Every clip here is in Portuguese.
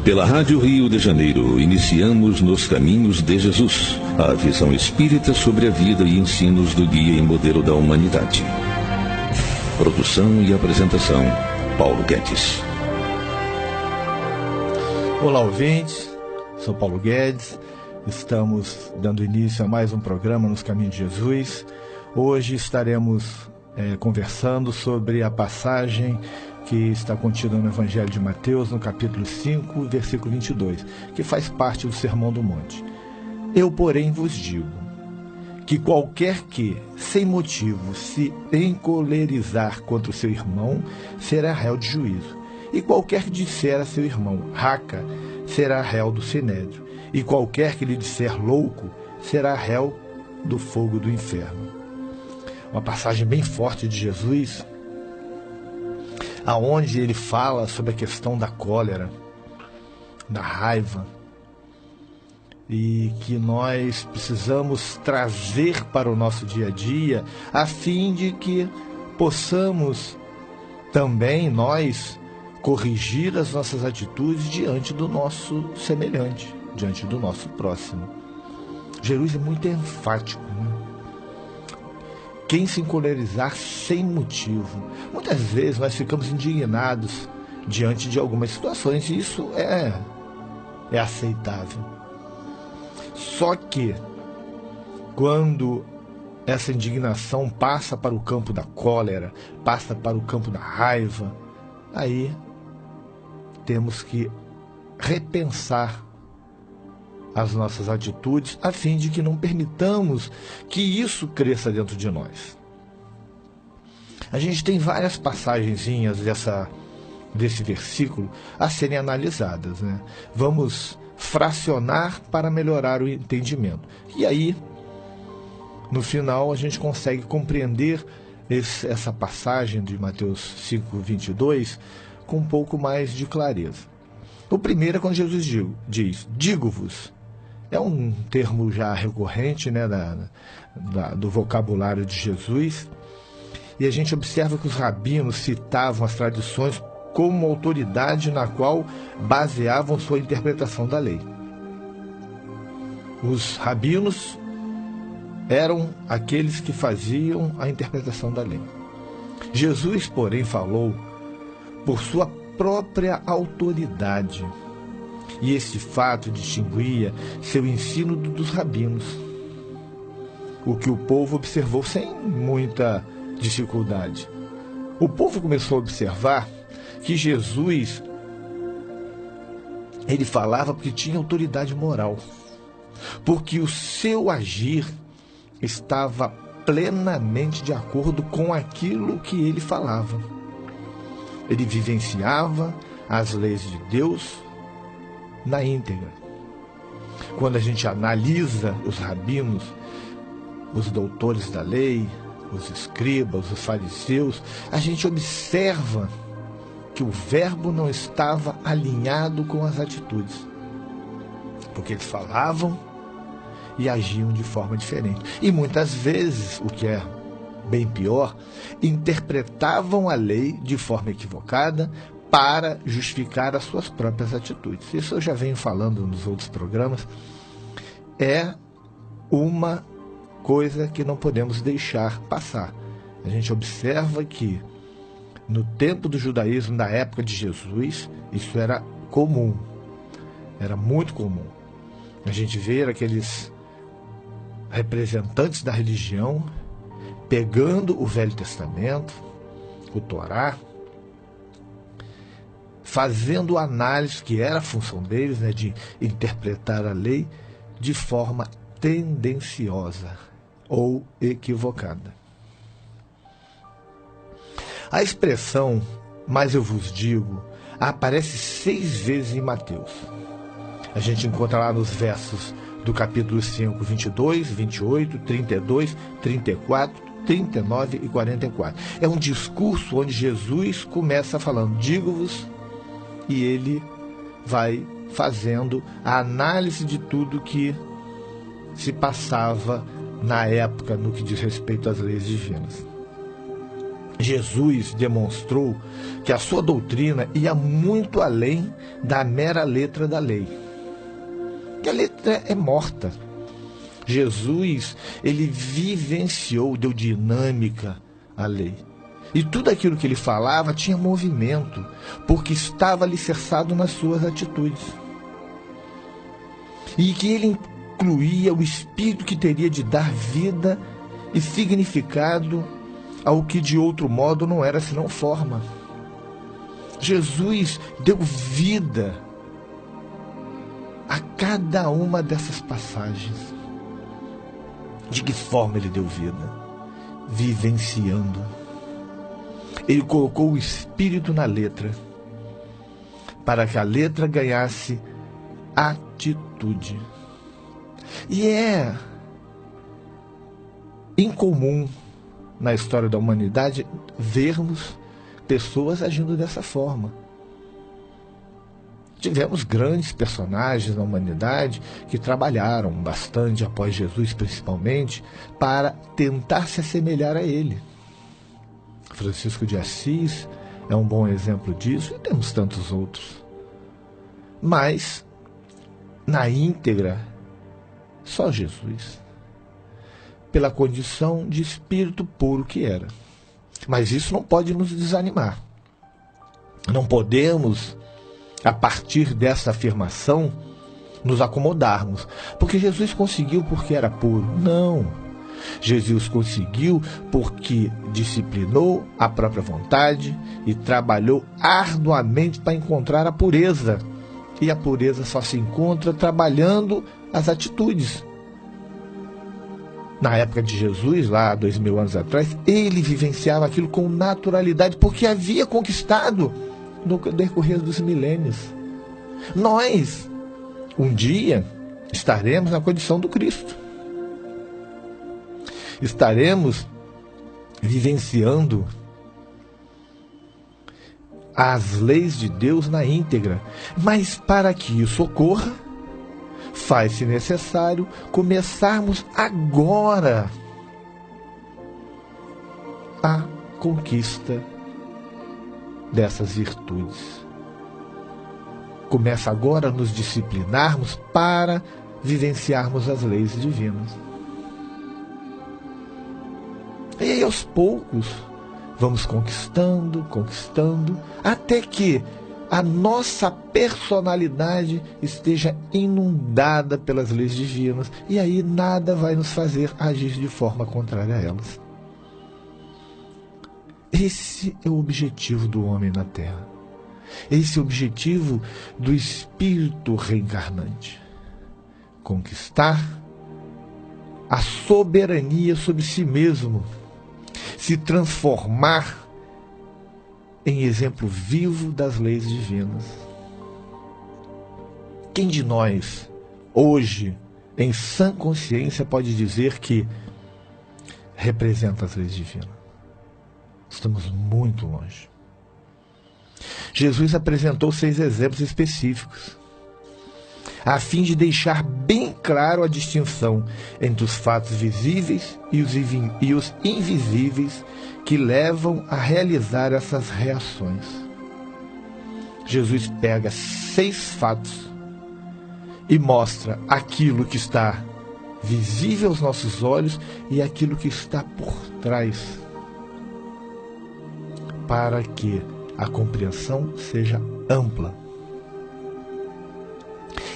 Pela Rádio Rio de Janeiro, iniciamos Nos Caminhos de Jesus, a visão espírita sobre a vida e ensinos do guia e modelo da humanidade. Produção e apresentação, Paulo Guedes. Olá, ouvintes. Sou Paulo Guedes. Estamos dando início a mais um programa Nos Caminhos de Jesus. Hoje estaremos conversando sobre a passagem que está contida no Evangelho de Mateus, no capítulo 5, versículo 22, que faz parte do Sermão do Monte. Eu, porém, vos digo que qualquer que, sem motivo, se encolerizar contra o seu irmão, será réu de juízo. E qualquer que disser a seu irmão, raca, será réu do sinédrio. E qualquer que lhe disser louco, será réu do fogo do inferno. Uma passagem bem forte de Jesus, aonde ele fala sobre a questão da cólera, da raiva, e que nós precisamos trazer para o nosso dia a dia, a fim de que possamos também nós corrigir as nossas atitudes diante do nosso semelhante, diante do nosso próximo. Jesus é muito enfático, né? Quem se encolerizar sem motivo. Muitas vezes nós ficamos indignados diante de algumas situações, e isso é aceitável. Só que, quando essa indignação passa para o campo da cólera, passa para o campo da raiva, aí temos que repensar as nossas atitudes, a fim de que não permitamos que isso cresça dentro de nós. A gente tem várias passagenzinhas desse versículo a serem analisadas, né? Vamos fracionar para melhorar o entendimento. E aí, no final, a gente consegue compreender essa passagem de Mateus 5, 22 com um pouco mais de clareza. O primeiro é quando Jesus diz, digo-vos. É um termo já recorrente, né, do vocabulário de Jesus. E a gente observa que os rabinos citavam as tradições como autoridade na qual baseavam sua interpretação da lei. Os rabinos eram aqueles que faziam a interpretação da lei. Jesus, porém, falou por sua própria autoridade. E esse fato distinguia seu ensino dos rabinos, o que o povo observou sem muita dificuldade. O povo começou a observar que Jesus, ele falava porque tinha autoridade moral, porque o seu agir estava plenamente de acordo com aquilo que ele falava. Ele vivenciava as leis de Deus na íntegra. Quando a gente analisa os rabinos, os doutores da lei, os escribas, os fariseus, a gente observa que o verbo não estava alinhado com as atitudes, porque eles falavam e agiam de forma diferente. E muitas vezes, o que é bem pior, interpretavam a lei de forma equivocada para justificar as suas próprias atitudes. Isso eu já venho falando nos outros programas. É uma coisa que não podemos deixar passar. A gente observa que no tempo do judaísmo, na época de Jesus, isso era comum, era muito comum. A gente vê aqueles representantes da religião pegando o Velho Testamento, o Torá, fazendo análise, que era a função deles, né, de interpretar a lei de forma tendenciosa ou equivocada. A expressão, mas eu vos digo, aparece 6 vezes em Mateus. A gente encontra lá nos versos do capítulo 5, 22, 28, 32, 34, 39 e 44. É um discurso onde Jesus começa falando, digo-vos, e ele vai fazendo a análise de tudo que se passava na época no que diz respeito às leis divinas. Jesus demonstrou que a sua doutrina ia muito além da mera letra da lei. Que a letra é morta. Jesus, ele vivenciou, deu dinâmica à lei. E tudo aquilo que ele falava tinha movimento, porque estava alicerçado nas suas atitudes. E que ele incluía o Espírito que teria de dar vida e significado ao que de outro modo não era senão forma. Jesus deu vida a cada uma dessas passagens. De que forma ele deu vida? Vivenciando. Ele colocou o Espírito na letra, para que a letra ganhasse atitude. E é incomum na história da humanidade vermos pessoas agindo dessa forma. Tivemos grandes personagens na humanidade que trabalharam bastante, após Jesus principalmente, para tentar se assemelhar a ele. Francisco de Assis é um bom exemplo disso, e temos tantos outros. Mas, na íntegra, só Jesus, pela condição de espírito puro que era. Mas isso não pode nos desanimar. Não podemos, a partir dessa afirmação, nos acomodarmos. Porque Jesus conseguiu porque era puro. Não. Jesus conseguiu porque disciplinou a própria vontade e trabalhou arduamente para encontrar a pureza. E a pureza só se encontra trabalhando as atitudes. Na época de Jesus, lá 2000 anos atrás, ele vivenciava aquilo com naturalidade, porque havia conquistado no decorrer dos milênios. Nós, um dia, estaremos na condição do Cristo. Estaremos vivenciando as leis de Deus na íntegra. Mas para que isso ocorra, faz-se necessário começarmos agora a conquista dessas virtudes. Começa agora a nos disciplinarmos para vivenciarmos as leis divinas. E aí, aos poucos, vamos conquistando, até que a nossa personalidade esteja inundada pelas leis divinas, e aí nada vai nos fazer agir de forma contrária a elas. Esse é o objetivo do homem na Terra. Esse é o objetivo do espírito reencarnante. Conquistar a soberania sobre si mesmo, se transformar em exemplo vivo das leis divinas. Quem de nós, hoje, em sã consciência, pode dizer que representa as leis divinas? Estamos muito longe. Jesus apresentou 6 exemplos específicos, a fim de deixar bem claro a distinção entre os fatos visíveis e os invisíveis que levam a realizar essas reações. Jesus pega 6 fatos e mostra aquilo que está visível aos nossos olhos e aquilo que está por trás, para que a compreensão seja ampla.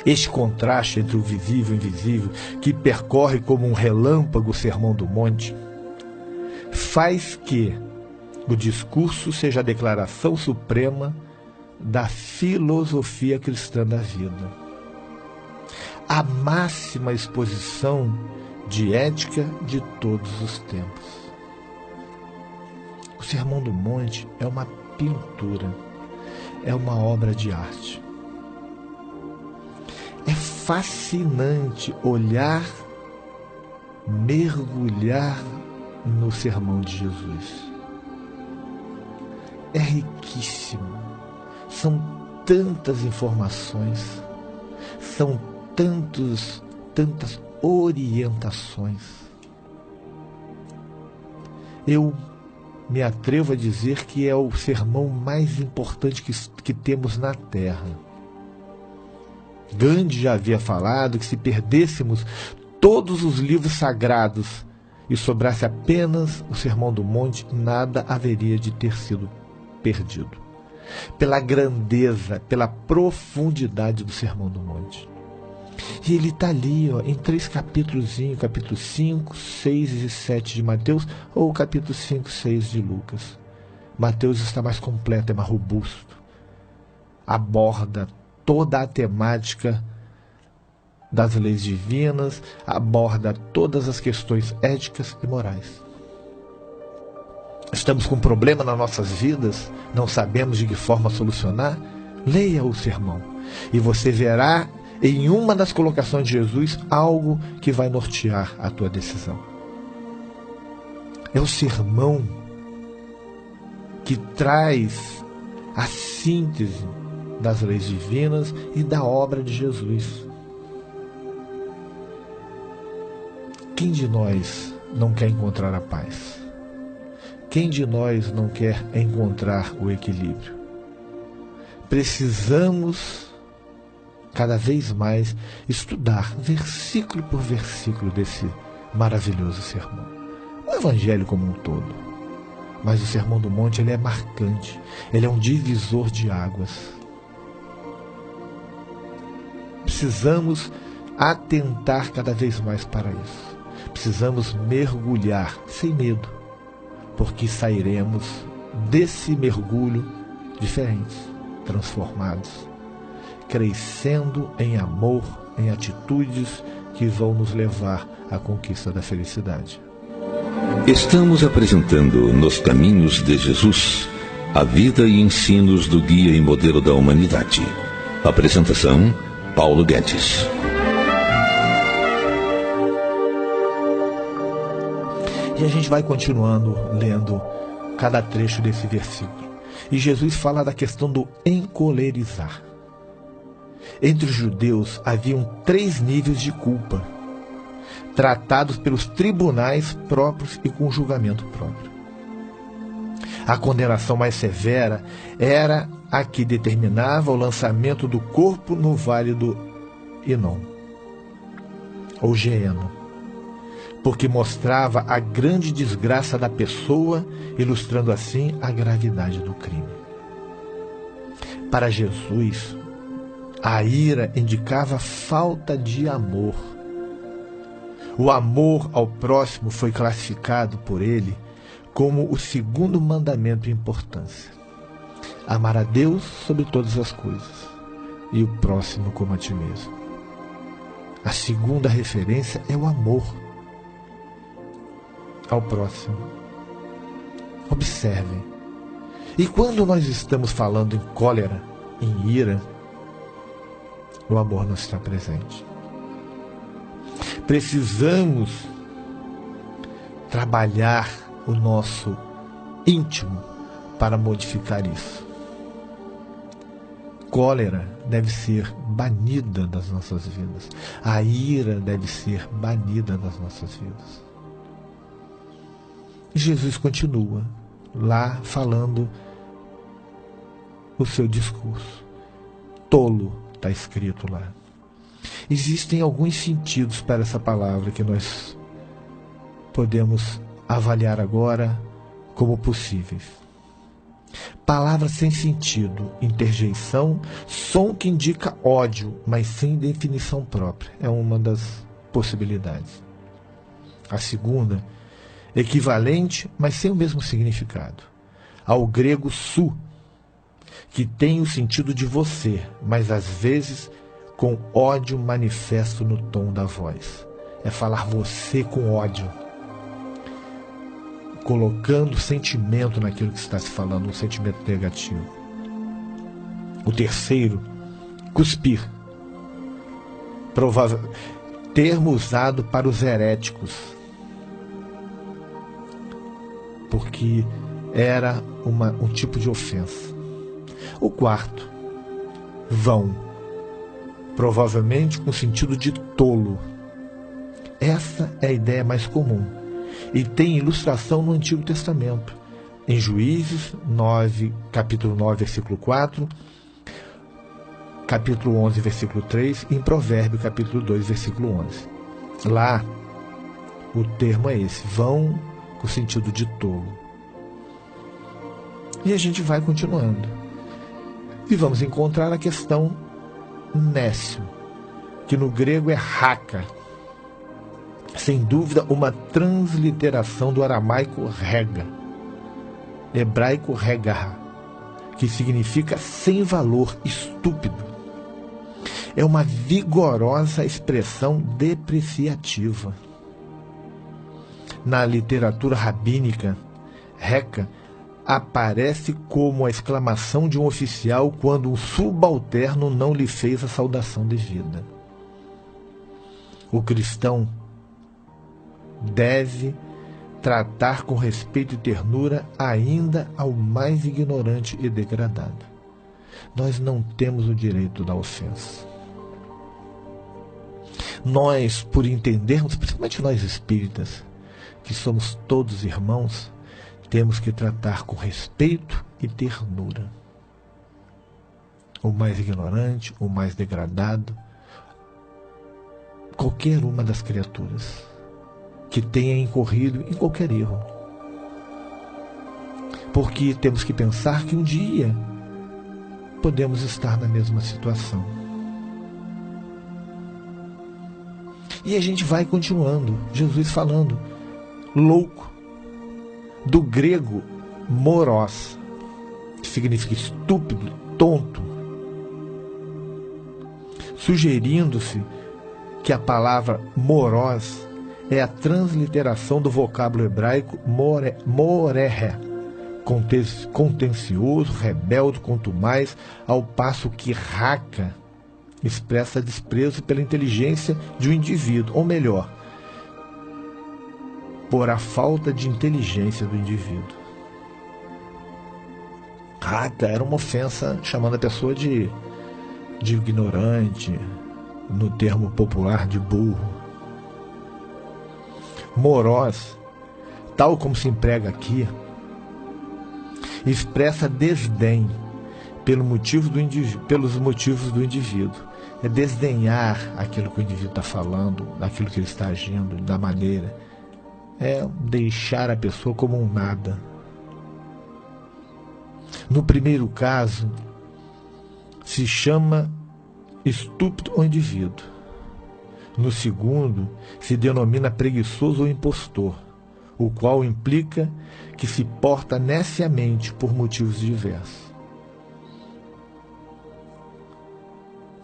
Este contraste entre o visível e o invisível, que percorre como um relâmpago o Sermão do Monte, faz que o discurso seja a declaração suprema da filosofia cristã da vida. A máxima exposição de ética de todos os tempos. O Sermão do Monte é uma pintura, é uma obra de arte. É fascinante olhar, mergulhar no sermão de Jesus. É riquíssimo. São tantas informações, são tantas orientações. Eu me atrevo a dizer que é o sermão mais importante que temos na Terra. Gandhi já havia falado que se perdêssemos todos os livros sagrados e sobrasse apenas o Sermão do Monte, nada haveria de ter sido perdido. Pela grandeza, pela profundidade do Sermão do Monte. E ele está ali, em 3 capítulos, capítulo 5, 6 e 7 de Mateus, ou capítulo 5, 6 de Lucas. Mateus está mais completo, é mais robusto. Aborda toda a temática das leis divinas, aborda todas as questões éticas e morais. Estamos com um problema nas nossas vidas, não sabemos de que forma solucionar? Leia o sermão e você verá em uma das colocações de Jesus algo que vai nortear a tua decisão. É o sermão que traz a síntese das leis divinas e da obra de Jesus. Quem de nós não quer encontrar a paz? Quem de nós não quer encontrar o equilíbrio? Precisamos cada vez mais estudar versículo por versículo desse maravilhoso sermão. O Evangelho como um todo. Mas o Sermão do Monte, ele é marcante. Ele é um divisor de águas. Precisamos atentar cada vez mais para isso. Precisamos mergulhar sem medo, porque sairemos desse mergulho diferentes, transformados, crescendo em amor, em atitudes que vão nos levar à conquista da felicidade. Estamos apresentando Nos Caminhos de Jesus, a vida e ensinos do guia e modelo da humanidade. Apresentação, Paulo Guedes. E a gente vai continuando lendo cada trecho desse versículo. E Jesus fala da questão do encolerizar. Entre os judeus haviam 3 níveis de culpa, tratados pelos tribunais próprios e com julgamento próprio. A condenação mais severa era a que determinava o lançamento do corpo no vale do Hinom, ou Geeno, porque mostrava a grande desgraça da pessoa, ilustrando assim a gravidade do crime. Para Jesus, a ira indicava falta de amor. O amor ao próximo foi classificado por ele como o segundo mandamento em importância. Amar a Deus sobre todas as coisas e o próximo como a ti mesmo. A segunda referência é o amor ao próximo. Observem. E quando nós estamos falando em cólera, em ira, o amor não está presente. Precisamos trabalhar o nosso íntimo para modificar isso. Cólera deve ser banida das nossas vidas. A ira deve ser banida das nossas vidas. E Jesus continua lá falando o seu discurso. Tolo, está escrito lá. Existem alguns sentidos para essa palavra que nós podemos avaliar agora como possíveis. Palavra sem sentido, interjeição, som que indica ódio, mas sem definição própria. É uma das possibilidades. A segunda, equivalente, mas sem o mesmo significado, ao grego su, que tem o sentido de você, mas às vezes com ódio manifesto no tom da voz. É falar você com ódio, colocando sentimento naquilo que está se falando, um sentimento negativo. O terceiro, cuspir, termo usado para os heréticos, porque era um tipo de ofensa. O quarto, vão, provavelmente com sentido de tolo. Essa é a ideia mais comum e tem ilustração no Antigo Testamento, em Juízes 9, capítulo 9, versículo 4, capítulo 11, versículo 3, e em Provérbio, capítulo 2, versículo 11. Lá, o termo é esse, vão com o sentido de tolo. E a gente vai continuando. E vamos encontrar a questão nécio, que no grego é raka. Sem dúvida, uma transliteração do aramaico rega, hebraico regah, que significa sem valor, estúpido. É uma vigorosa expressão depreciativa. Na literatura rabínica, reka aparece como a exclamação de um oficial quando um subalterno não lhe fez a saudação devida. O cristão deve tratar com respeito e ternura ainda ao mais ignorante e degradado. Nós não temos o direito da ofensa. Nós, por entendermos, principalmente nós espíritas, que somos todos irmãos, temos que tratar com respeito e ternura o mais ignorante, o mais degradado, qualquer uma das criaturas que tenha incorrido em qualquer erro. Porque temos que pensar que um dia podemos estar na mesma situação. E a gente vai continuando, Jesus falando, louco, do grego moros, que significa estúpido, tonto, sugerindo-se que a palavra moros é a transliteração do vocábulo hebraico moreh, contencioso, rebelde, contumaz, ao passo que raka expressa desprezo pela inteligência de um indivíduo, ou melhor, por a falta de inteligência do indivíduo. Raka era uma ofensa chamando a pessoa de ignorante, no termo popular de burro. Moros, tal como se emprega aqui, expressa desdém pelos motivos do indivíduo. É desdenhar aquilo que o indivíduo está falando, daquilo que ele está agindo, da maneira. É deixar a pessoa como um nada. No primeiro caso, se chama estúpido o indivíduo. No segundo, se denomina preguiçoso ou impostor, o qual implica que se porta neciamente por motivos diversos.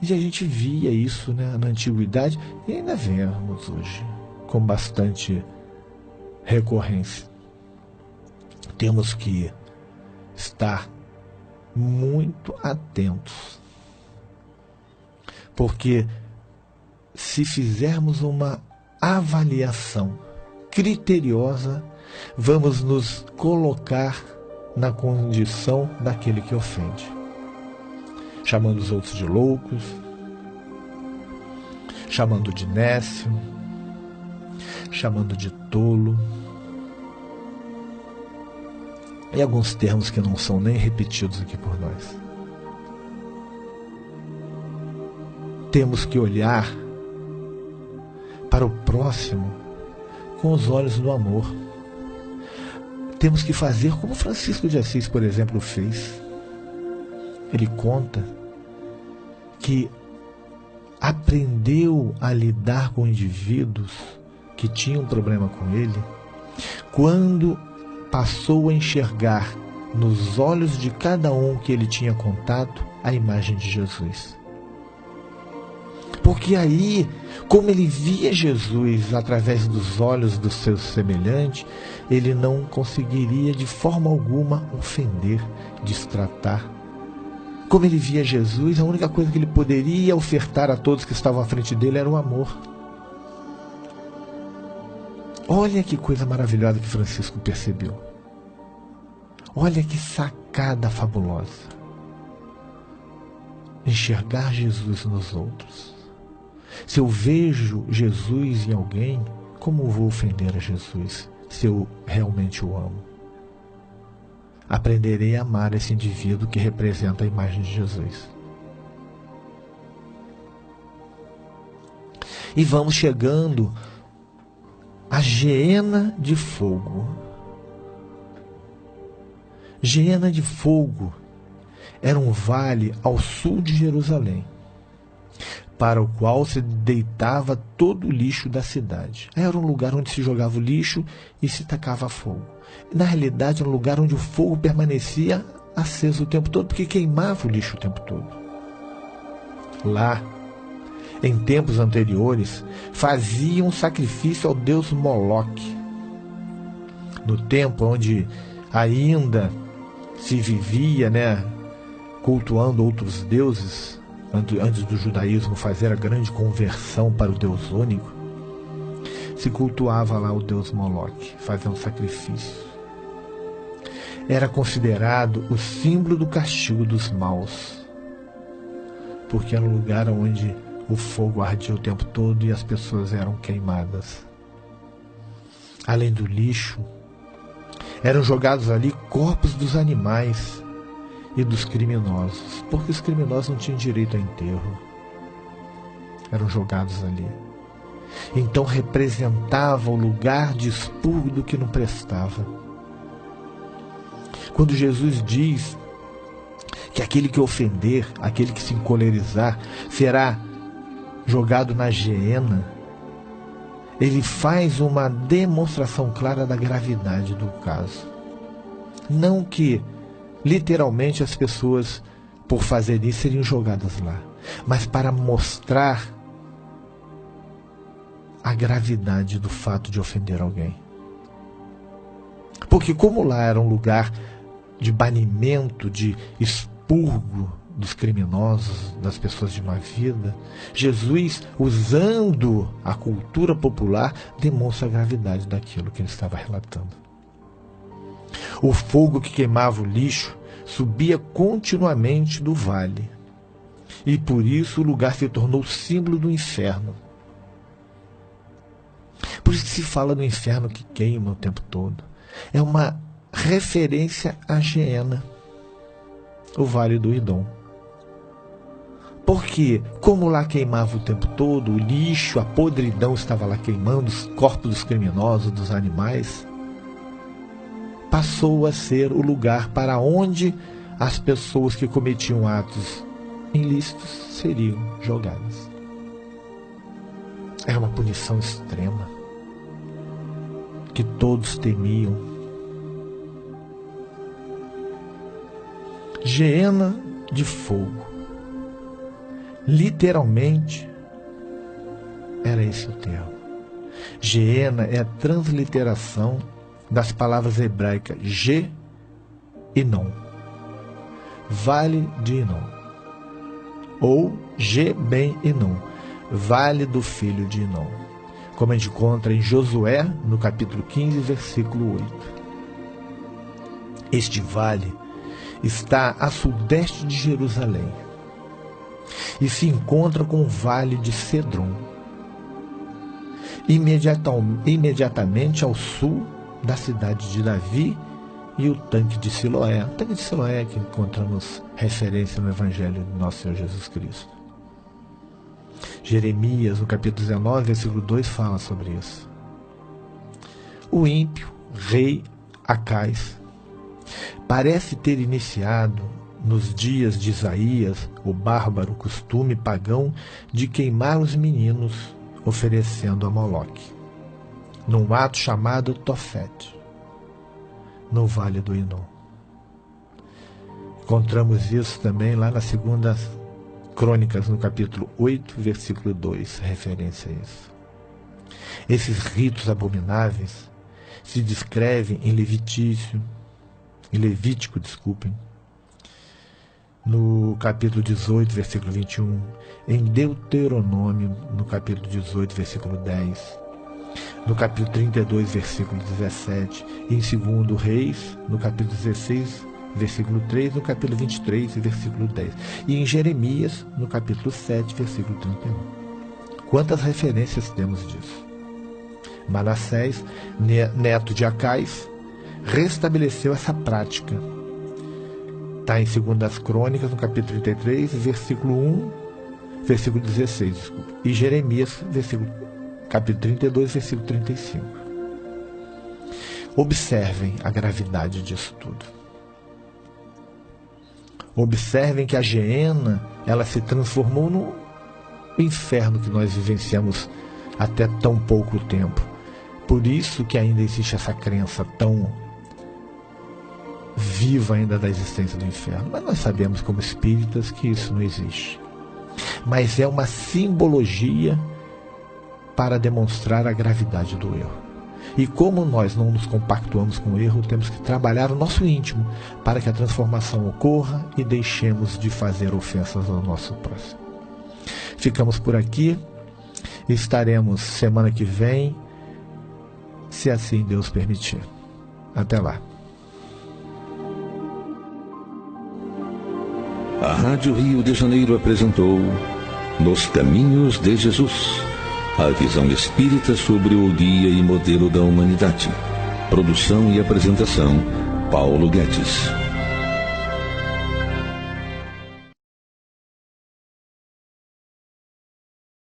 E a gente via isso, né, na antiguidade e ainda vemos hoje com bastante recorrência. Temos que estar muito atentos, porque se fizermos uma avaliação criteriosa, vamos nos colocar na condição daquele que ofende, chamando os outros de loucos, chamando de nécio, chamando de tolo, e alguns termos que não são nem repetidos aqui por nós. Temos que olhar para o próximo com os olhos do amor. Temos que fazer como Francisco de Assis, por exemplo, fez. Ele conta que aprendeu a lidar com indivíduos que tinham problema com ele quando passou a enxergar nos olhos de cada um que ele tinha contato a imagem de Jesus. Porque aí, como ele via Jesus através dos olhos dos seus semelhantes, ele não conseguiria de forma alguma ofender, destratar. Como ele via Jesus, a única coisa que ele poderia ofertar a todos que estavam à frente dele era o amor. Olha que coisa maravilhosa que Francisco percebeu. Olha que sacada fabulosa. Enxergar Jesus nos outros. Se eu vejo Jesus em alguém, como vou ofender a Jesus se eu realmente o amo? aprenderei a amar esse indivíduo que representa a imagem de Jesus. E vamos chegando à Geena de Fogo. Geena de Fogo era um vale ao sul de Jerusalém, para o qual se deitava todo o lixo da cidade. Era um lugar onde se jogava o lixo e se tacava fogo. Na realidade, era um lugar onde o fogo permanecia aceso o tempo todo, porque queimava o lixo o tempo todo. Lá, em tempos anteriores, faziam sacrifício ao deus Moloque. No tempo onde ainda se vivia, cultuando outros deuses, antes do judaísmo fazer a grande conversão para o Deus único, se cultuava lá o deus Moloque, fazendo sacrifício. Era considerado o símbolo do castigo dos maus, porque era um lugar onde o fogo ardia o tempo todo e as pessoas eram queimadas. Além do lixo, eram jogados ali corpos dos animais e dos criminosos, porque os criminosos não tinham direito a enterro. Eram jogados ali. Então representava o lugar de expurgo do que não prestava. Quando Jesus diz que aquele que ofender, aquele que se encolerizar, será jogado na Geena, ele faz uma demonstração clara da gravidade do caso. Não que literalmente as pessoas, por fazer isso, seriam jogadas lá, mas para mostrar a gravidade do fato de ofender alguém. Porque como lá era um lugar de banimento, de expurgo dos criminosos, das pessoas de má vida, Jesus, usando a cultura popular, demonstra a gravidade daquilo que ele estava relatando. O fogo que queimava o lixo subia continuamente do vale, e por isso o lugar se tornou símbolo do inferno. Por isso que se fala do inferno que queima o tempo todo. É uma referência a Geena, o Vale do Idom. Porque, como lá queimava o tempo todo, o lixo, a podridão estava lá queimando, os corpos dos criminosos, dos animais, passou a ser o lugar para onde as pessoas que cometiam atos ilícitos seriam jogadas. Era uma punição extrema que todos temiam. Geena de Fogo. Literalmente, era esse o termo. Geena é a transliteração das palavras hebraicas Ge e Non, Vale de Inom, ou Ge-Ben Inom, Vale do filho de Inom, como a gente encontra em Josué, no capítulo 15, versículo 8. Este vale está a sudeste de Jerusalém e se encontra com o vale de Cedron, imediatamente ao sul da cidade de Davi e o tanque de Siloé. O tanque de Siloé é que encontramos referência no Evangelho do nosso Senhor Jesus Cristo. Jeremias, no capítulo 19, versículo 2, fala sobre isso. O ímpio, rei Acais, parece ter iniciado, nos dias de Isaías, o bárbaro costume pagão de queimar os meninos, oferecendo a Moloque, num ato chamado Tofete, no Vale do Inom. Encontramos isso também lá na segunda Crônicas, no capítulo 8, versículo 2, referência a isso. Esses ritos abomináveis se descrevem em Levítico, no capítulo 18, versículo 21, em Deuteronômio, no capítulo 18, versículo 10, no capítulo 32, versículo 17, e em 2 Reis, no capítulo 16, versículo 3, no capítulo 23, versículo 10, e em Jeremias, no capítulo 7, versículo 31. Quantas referências temos disso? Manassés, neto de Acais, restabeleceu essa prática Está em 2 Crônicas, no capítulo 33, versículo 16, desculpa. E Jeremias, capítulo 32, versículo 35. Observem a gravidade disso tudo. Observem que a Geena, ela se transformou no inferno que nós vivenciamos até tão pouco tempo. Por isso que ainda existe essa crença tão viva ainda da existência do inferno. Mas nós sabemos como espíritas que isso não existe. Mas é uma simbologia para demonstrar a gravidade do erro. E como nós não nos compactuamos com o erro, temos que trabalhar o nosso íntimo para que a transformação ocorra e deixemos de fazer ofensas ao nosso próximo. Ficamos por aqui. Estaremos semana que vem, se assim Deus permitir. Até lá. A Rádio Rio de Janeiro apresentou Nos Caminhos de Jesus, a visão espírita sobre o guia e modelo da humanidade. Produção e apresentação, Paulo Guedes.